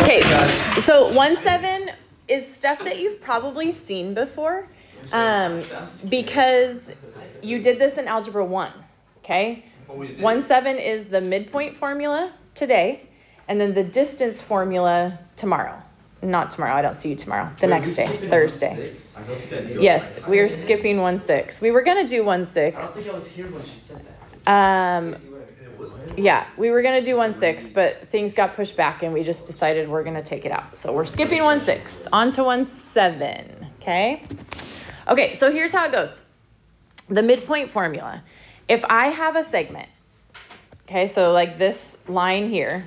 Okay, so 1-7 is stuff that you've probably seen before because you did this in Algebra 1, okay? 1-7 is the midpoint formula today, and then the distance formula tomorrow. Not tomorrow, I don't see you tomorrow. The next day, Thursday. Yes, we are skipping 1-6. We were going to do 1-6. I don't think I was here when she said that. Yeah, we were going to do 1-6, but things got pushed back and we just decided we're going to take it out. So we're skipping 1-6, on to 1-7, okay? Okay, so here's how it goes. The midpoint formula. If I have a segment, okay, so like this line here,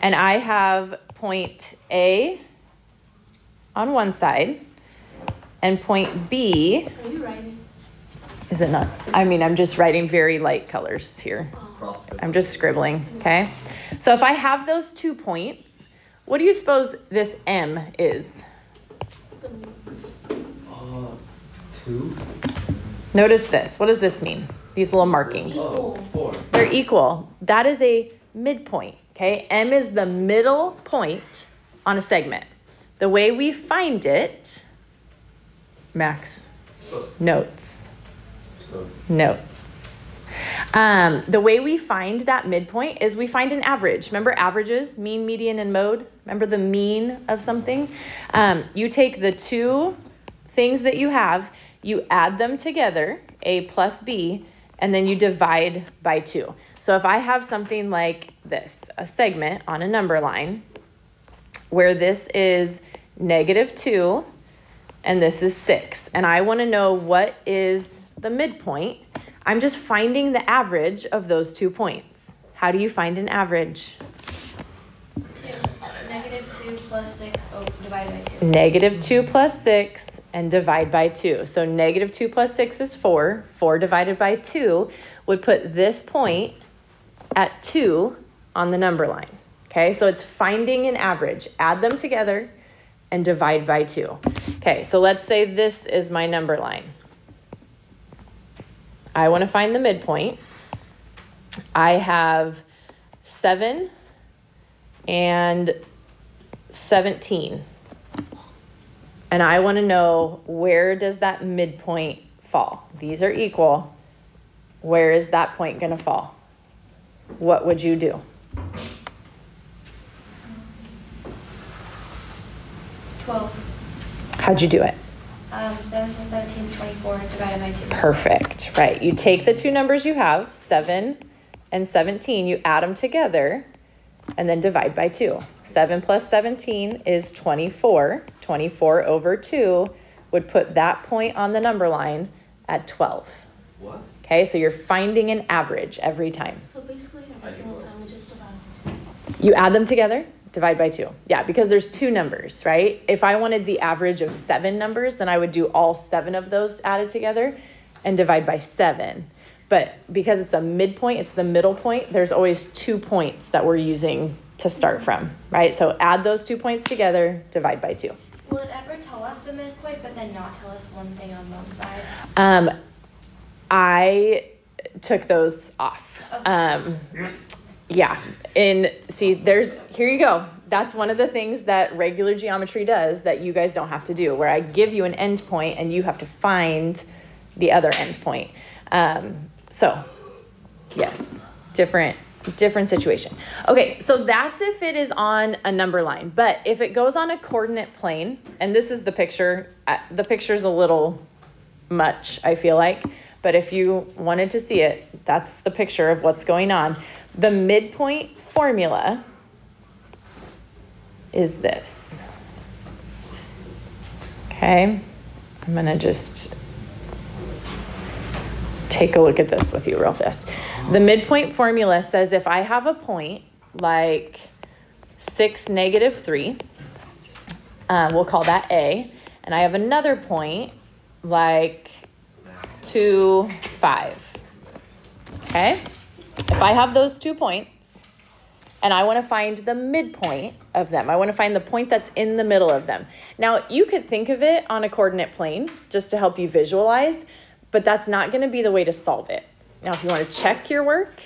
and I have point A on one side and point B. Are you writing? Is it not? I mean, I'm just writing very light colors here. I'm just scribbling, okay? So if I have those 2 points, what do you suppose this M is? 2. Notice this. What does this mean? These little markings. Oh, 4. They're equal. That is a midpoint, okay? M is the middle point on a segment. The way we find it, Max, notes. Notes. The way we find that midpoint is we find an average. Remember averages, mean, median, and mode? Remember the mean of something? You take the 2 things that you have, you add them together, A plus B, and then you divide by 2. So if I have something like this, a segment on a number line, where this is -2 and this is 6, and I want to know what is the midpoint, I'm just finding the average of those 2 points. How do you find an average? 2 plus 6 divided by 2. -2 plus 6 and divide by 2. So -2 plus 6 is 4. 4 divided by 2 would put this point at 2 on the number line. Okay, so it's finding an average. Add them together and divide by 2. Okay, so let's say this is my number line. I want to find the midpoint. I have 7 and 17. And I want to know, where does that midpoint fall? These are equal. Where is that point going to fall? What would you do? 12. How'd you do it? 7 plus 17, 24 divided by 2. Perfect, right. You take the 2 numbers you have, 7 and 17, you add them together and then divide by 2. 7 plus 17 is 24. 24 over 2 would put that point on the number line at 12. What? Okay, so you're finding an average every time. So basically every single time we just divide by 2. You add them together, divide by 2. Yeah, because there's 2 numbers, right? If I wanted the average of 7 numbers, then I would do all 7 of those added together and divide by 7. But because it's a midpoint, it's the middle point, there's always 2 points that we're using to start from, right? So add those 2 points together, divide by 2. Will it ever tell us the midpoint, but then not tell us one thing on one side? I took those off. Okay. Yeah, and see, here you go. That's one of the things that regular geometry does that you guys don't have to do, where I give you an endpoint and you have to find the other endpoint. So, yes, different situation. Okay, so that's if it is on a number line. But if it goes on a coordinate plane, and this is the picture's a little much, I feel like. But if you wanted to see it, that's the picture of what's going on. The midpoint formula is this. Okay, I'm gonna just take a look at this with you real fast. The midpoint formula says if I have a point like 6, -3, we'll call that A, and I have another point like 2, 5, okay? If I have those 2 points and I want to find the midpoint of them, I want to find the point that's in the middle of them. Now, you could think of it on a coordinate plane just to help you visualize, but that's not going to be the way to solve it. Now, if you want to check your work,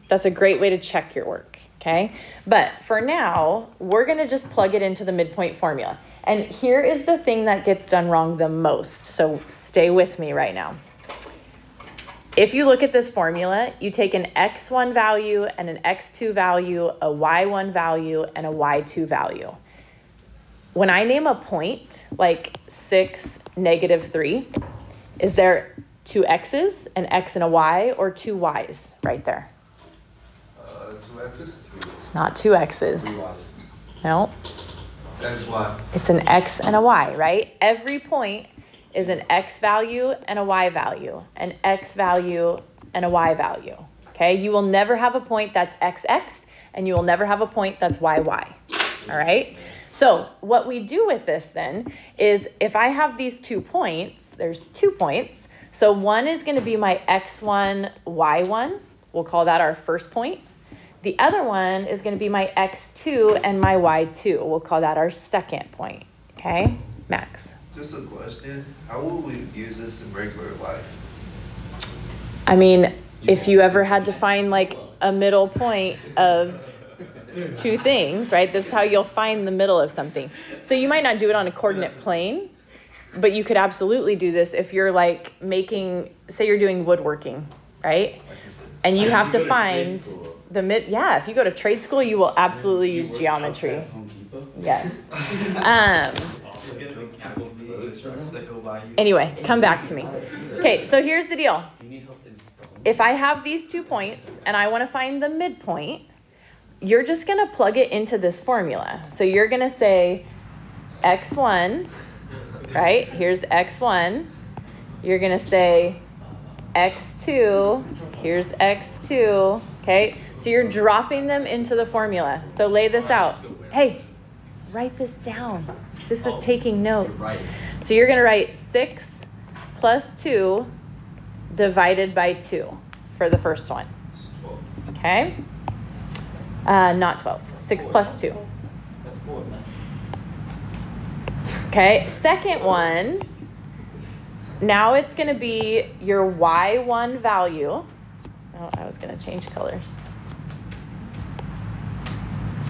that's a great way to check your work, okay? But for now, we're going to just plug it into the midpoint formula. And here is the thing that gets done wrong the most. So stay with me right now. If you look at this formula, you take an x1 value and an x2 value, a y1 value, and a y2 value. When I name a point, like 6, -3, is there 2 x's, an x and a y, or 2 y's right there? 2 x's? It's not 2 x's. 3 y's. No. X, Y. It's an x and a y, right? Every point is an x value and a y value, an x value and a y value, okay? You will never have a point that's xx, and you will never have a point that's yy, all right? So what we do with this then is if I have these 2 points, there's 2 points. So one is going to be my x1, y1. We'll call that our first point. The other one is going to be my x2 and my y2. We'll call that our second point, okay? Max. Just a question. How will we use this in regular life? I mean, if you ever had to find like a middle point of 2 things, right? This is how you'll find the middle of something. So you might not do it on a coordinate plane, but you could absolutely do this if you're like making, say you're doing woodworking, right? And you have to find the yeah, if you go to trade school, you will absolutely use geometry. Yes. Anyway, come back to me. Okay, so here's the deal. If I have these 2 points and I want to find the midpoint, you're just going to plug it into this formula. So you're going to say x1, right? Here's x1. You're going to say x2. Here's x2. Okay? So you're dropping them into the formula. So lay this out. Hey, write this down. This is taking notes. So you're going to write 6 plus 2 divided by 2 for the first one. Okay? Not 12. 6 plus 2. That's 4, man. Okay, second one. Now it's going to be your y1 value. Oh, I was going to change colors.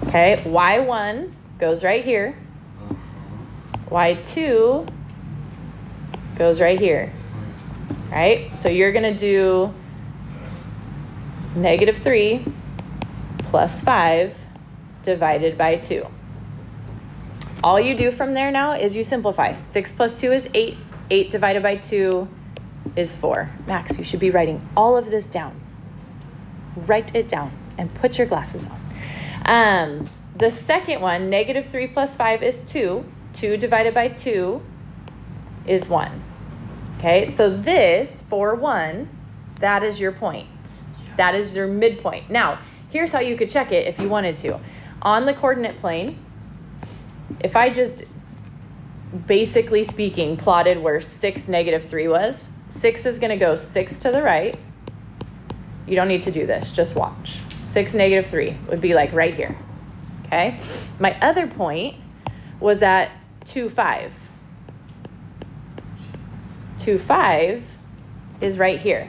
Okay, y1 goes right here. Y2 goes right here. Right? So you're going to do -3 plus 5 divided by 2. All you do from there now is you simplify. 6 plus 2 is 8. 8 divided by 2 is 4. Max, you should be writing all of this down. Write it down and put your glasses on. The second one, -3 plus 5 is 2. 2 divided by 2 is 1. Okay, so this, 4, 1, that is your point. That is your midpoint. Now, here's how you could check it if you wanted to. On the coordinate plane, if I just, basically speaking, plotted where 6, -3 was, 6 is going to go 6 to the right. You don't need to do this. Just watch. 6, -3 would be like right here. Okay? My other point was at 2, 5. 2, 5 is right here.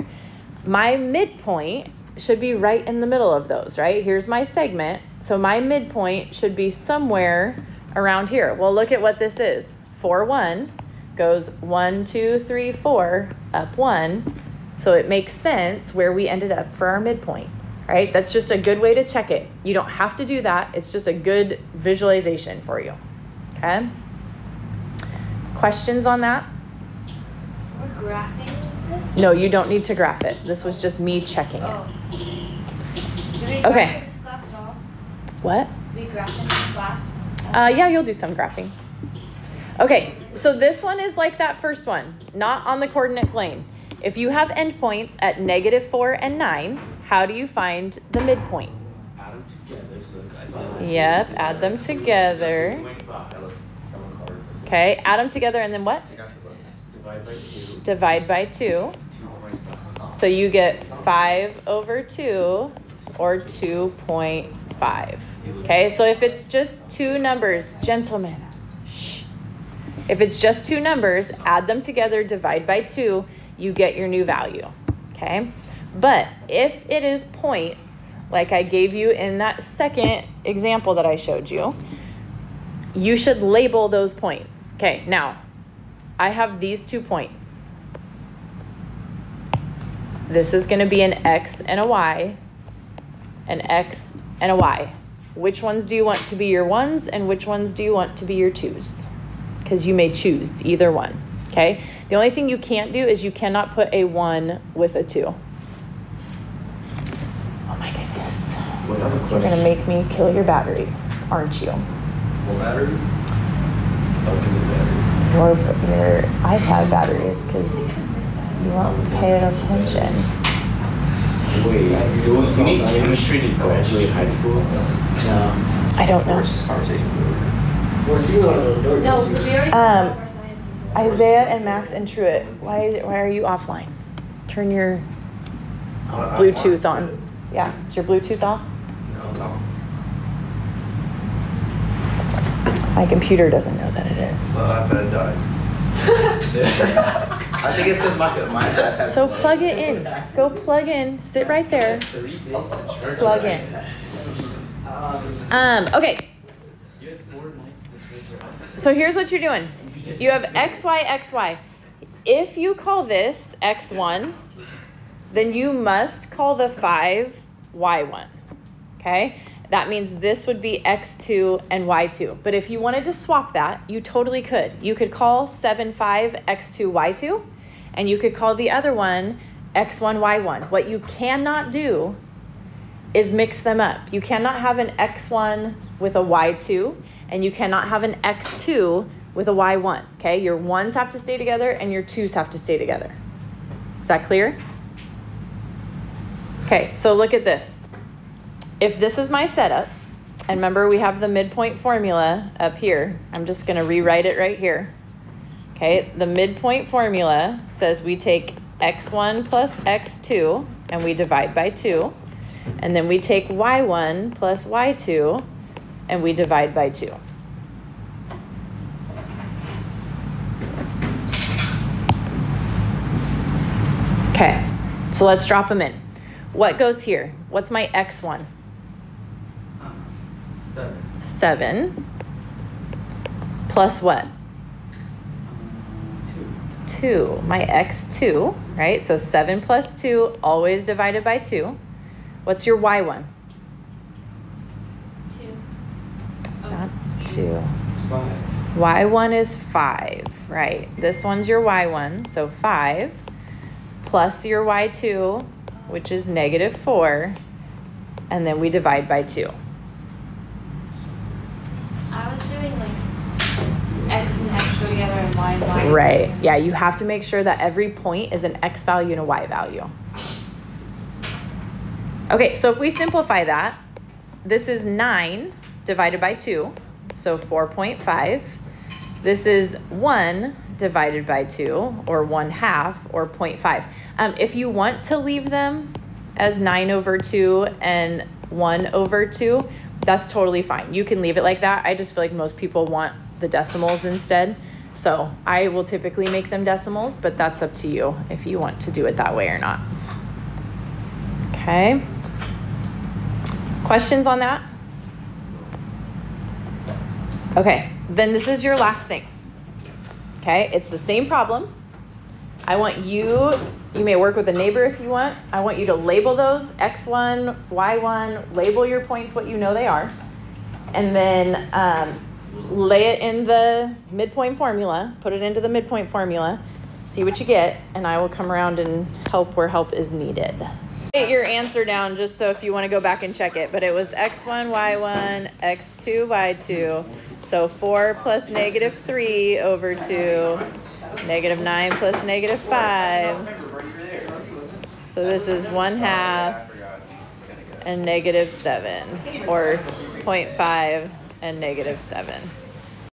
My midpoint should be right in the middle of those, right? Here's my segment. So my midpoint should be somewhere around here. Well, look at what this is. 4, 1 goes 1, 2, 3, 4, up 1. So it makes sense where we ended up for our midpoint, right? That's just a good way to check it. You don't have to do that. It's just a good visualization for you, okay? Questions on that? We're graphing this? No, you don't need to graph it. This was just me checking it. Oh. Do we graph Okay. in this class at all? What? Do we graph in this class? Yeah, you'll do some graphing. Okay, so this one is like that first one, not on the coordinate plane. If you have endpoints at -4 and 9, how do you find the midpoint? Add them together so it's Yep, add them together. Okay, add them together and then what? Divide by 2. Divide by 2. It's 2.5. So you get 5 over 2 or 2.5. Okay, so if it's just 2 numbers, gentlemen, shh. If it's just 2 numbers, add them together, divide by 2, you get your new value, okay? But if it is points, like I gave you in that second example that I showed you, you should label those points. Okay, now I have these 2 points. This is going to be an X and a Y, an X and a Y. Which ones do you want to be your 1s and which ones do you want to be your 2s? Because you may choose either one, okay? The only thing you can't do is you cannot put a 1 with a 2. Oh my goodness. You're going to make me kill your battery, aren't you? What battery? Your iPad batteries, because you won't pay attention. Wait, do you need chemistry to graduate high school? No. I don't know. No, because we already took all of our sciences. Isaiah and Max and Truett, why are you offline? Turn your Bluetooth on. Yeah, is your Bluetooth off? No. My computer doesn't know that it is. My iPad died. I think it's because my iPad has. So plug it in. Go plug in. Sit right there. Plug in. Okay. You had 4 nights to change your iPad. So here's what you're doing. You have X, Y, X, Y. If you call this X1, then you must call the 5 Y1. Okay? That means this would be X2 and Y2. But if you wanted to swap that, you totally could. You could call 7, 5 X2, Y2, and you could call the other one X1, Y1. What you cannot do is mix them up. You cannot have an X1 with a Y2, and you cannot have an X2 with a Y1, okay? Your 1s have to stay together, and your 2s have to stay together. Is that clear? Okay, so look at this. If this is my setup, and remember we have the midpoint formula up here. I'm just going to rewrite it right here. Okay, the midpoint formula says we take x1 plus x2 and we divide by 2. And then we take y1 plus y2 and we divide by 2. Okay, so let's drop them in. What goes here? What's my x1? 7 plus what? 2. My x2, right? So 7 plus 2, always divided by 2. What's your y1? 2. Not 2. It's 5. Y1 is 5, right? This one's your y1, so 5 plus your y2, which is negative 4, and then we divide by 2. I was doing like X and X go together and Y and Y. Right. Yeah, you have to make sure that every point is an X value and a Y value. Okay, so if we simplify that, this is 9 divided by 2, so 4.5. This is 1 divided by 2, or 1/2, or 0.5. If you want to leave them as 9 over 2 and 1 over 2, that's totally fine. You can leave it like that. I just feel like most people want the decimals instead. So I will typically make them decimals, but that's up to you if you want to do it that way or not. Okay. Questions on that? Okay, then this is your last thing. Okay, it's the same problem. I want you may work with a neighbor if you want. I want you to label those X1, Y1, label your points what you know they are, and then lay it in the midpoint formula, put it into the midpoint formula, see what you get, and I will come around and help where help is needed. Get your answer down just so if you want to go back and check it, but it was X1, Y1, X2, Y2, so 4 plus negative 3 over 2, negative 9 plus negative 5. So this is 1/2 and negative 7, or 0.5 and negative 7.